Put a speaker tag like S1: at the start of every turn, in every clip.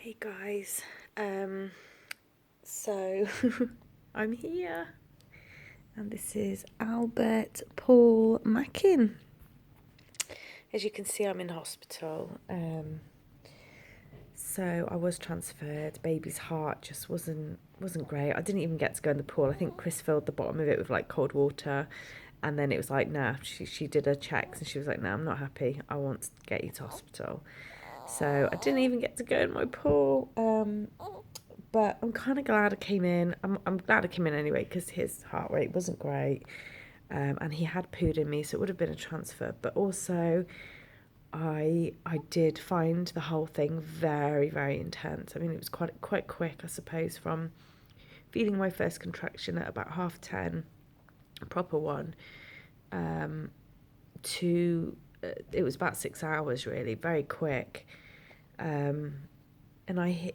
S1: Hey guys, so I'm here and this is Albert Paul Mackin. As you can see, I'm in hospital. So I was transferred. Baby's heart just wasn't great. I didn't even get to go in the pool. I think Chris filled the bottom of it with like cold water, and then it was like, nah. She did her checks and she was like, nah, I'm not happy. I want to get you to hospital. So I didn't even get to go in my pool. But I'm kind of glad I came in. I'm glad I came in anyway because his heart rate wasn't great, and he had pooed in me, so it would have been a transfer. But also, I did find the whole thing very intense. I mean, it was quite quick, I suppose, from feeling my first contraction at about 10:30, a proper one, to it was about 6 hours really, very quick. And I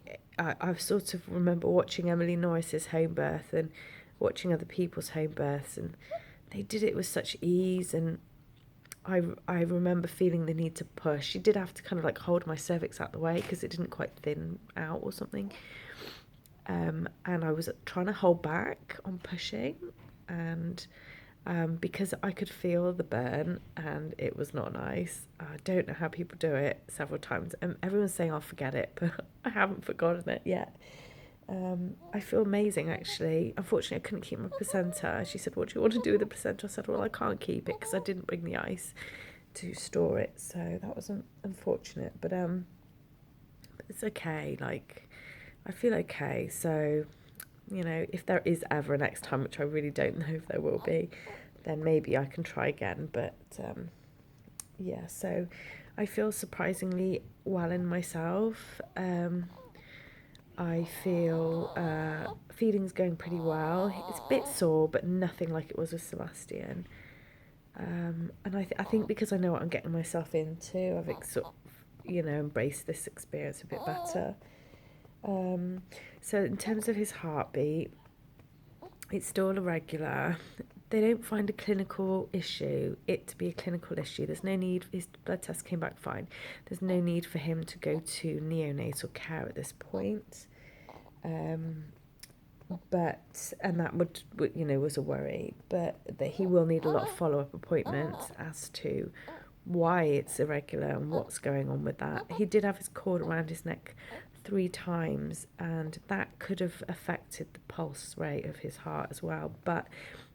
S1: sort of remember watching Emily Norris's home birth and watching other people's home births, and they did it with such ease. And I remember feeling the need to push. She did have to kind of like hold my cervix out the way because it didn't quite thin out or something. And I was trying to hold back on pushing, and because I could feel the burn and it was not nice. I don't know how people do it several times. Everyone's saying I'll forget it, but I haven't forgotten it yet. I feel amazing actually. Unfortunately, I couldn't keep my placenta. She said, "What do you want to do with the placenta?" I said, "Well, I can't keep it because I didn't bring the ice to store it." So that was unfortunate, but it's okay. Like, I feel okay. So, if there is ever a next time, which I really don't know if there will be, then maybe I can try again. But yeah, so I feel surprisingly well in myself. I feel feeling's going pretty well. It's a bit sore, but nothing like it was with Sebastian. And I think because I know what I'm getting myself into, I've sort of, embraced this experience a bit better. So in terms of his heartbeat, it's still irregular. They don't find a clinical issue, it to be a clinical issue. There's no need, his blood test came back fine. There's no need for him to go to neonatal care at this point. And that would was a worry, but that he will need a lot of follow-up appointments as to why it's irregular and what's going on with that. He did have his cord around his neck 3 times, and that could have affected the pulse rate of his heart as well. But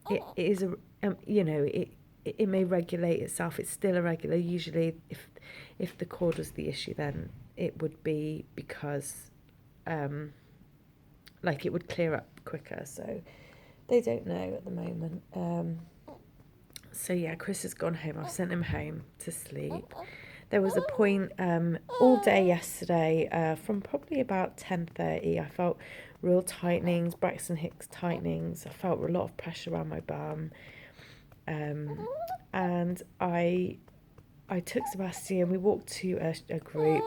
S1: it is it may regulate itself. It's still irregular. Usually, if the cord was the issue, then it would be because like it would clear up quicker. So they don't know at the moment. So yeah, Chris has gone home. I've sent him home to sleep. There was a point all day yesterday, from probably about 10:30. I felt real tightenings, Braxton Hicks tightenings. I felt a lot of pressure around my bum, and I took Sebastian. We walked to a group.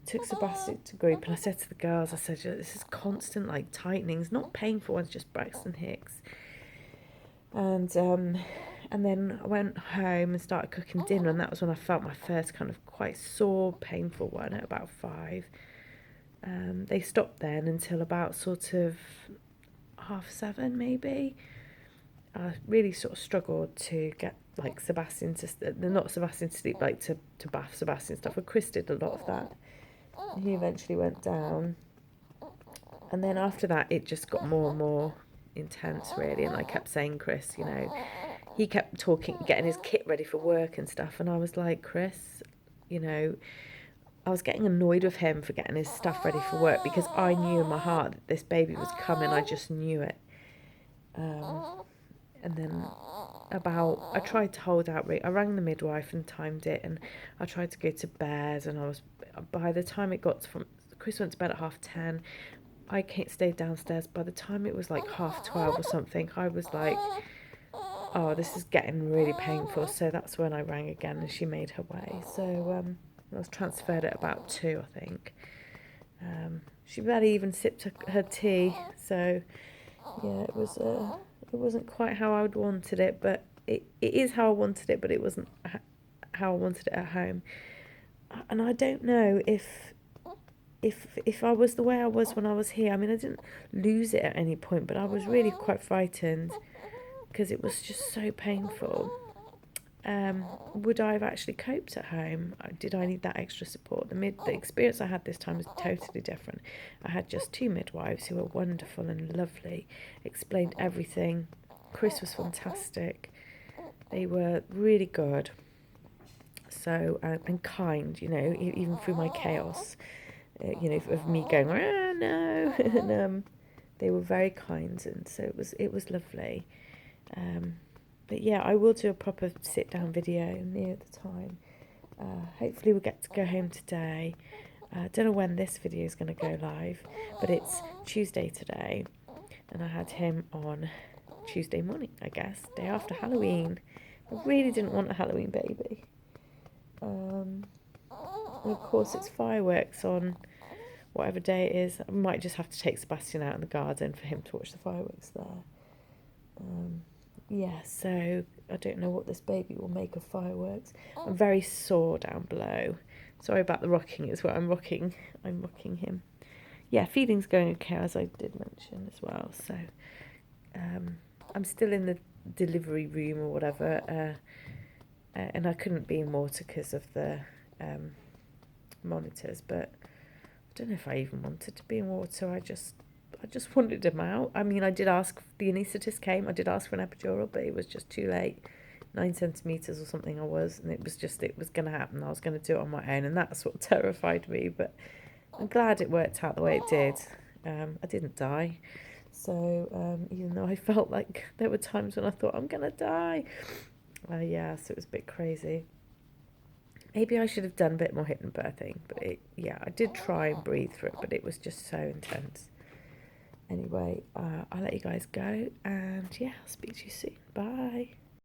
S1: Took Sebastian to group, and I said to the girls, I said, "This is constant like tightenings, not painful ones, just Braxton Hicks." And then I went home and started cooking dinner, and that was when I felt my first kind of quite sore, painful one at about 5. They stopped then until about sort of 7:30 maybe. I really sort of struggled to get like Sebastian to not Sebastian to sleep, like to bath Sebastian stuff. But Chris did a lot of that. He eventually went down, and then after that it just got more and more intense really. And I kept saying, Chris, he kept talking, getting his kit ready for work and stuff, and I was like, Chris, I was getting annoyed with him for getting his stuff ready for work because I knew in my heart that this baby was coming. I just knew it. And then I tried to hold out. I rang the midwife and timed it, and I tried to go to bed. And by the time it got from Chris went to bed at 10:30. I stayed downstairs. By the time it was like 12:30 or something, I was like, "Oh, this is getting really painful." So that's when I rang again, and she made her way. So I was transferred at about 2, I think. She barely even sipped her tea. So yeah, it wasn't quite how I would wanted it, but it is how I wanted it, but it wasn't how I wanted it at home. And I don't know if if I was the way I was when I was here, I mean, I didn't lose it at any point, but I was really quite frightened because it was just so painful. Would I have actually coped at home? Did I need that extra support? The experience I had this time was totally different. I had just 2 midwives who were wonderful and lovely, explained everything. Chris was fantastic. They were really good. So, and kind, you know, even through my chaos, you know, of me going, ah, no, and they were very kind, and so it was lovely. But yeah, I will do a proper sit down video near the time. Hopefully we'll get to go home today. Don't know when this video is going to go live, but it's Tuesday today, and I had him on Tuesday morning, I guess, day after Halloween. I really didn't want a Halloween baby. And of course it's fireworks on whatever day it is. I might just have to take Sebastian out in the garden for him to watch the fireworks there. Yeah, so I don't know what this baby will make of fireworks. I'm very sore down below. Sorry about the rocking as well. I'm rocking him. Yeah, feeding's going okay, as I did mention as well. So I'm still in the delivery room or whatever, and I couldn't be in water because of the monitors, but I don't know if I even wanted to be in water. I just wanted him out. I mean, I did ask, the anaesthetist came, I did ask for an epidural, but it was just too late. 9 centimetres or something I was, and it was going to happen. I was going to do it on my own, and that's what terrified me, but I'm glad it worked out the way it did. I didn't die, so even though I felt like there were times when I thought, I'm going to die. Yeah, so it was a bit crazy. Maybe I should have done a bit more hypnobirthing, but I did try and breathe through it, but it was just so intense. Anyway, I'll let you guys go, and yeah, I'll speak to you soon. Bye.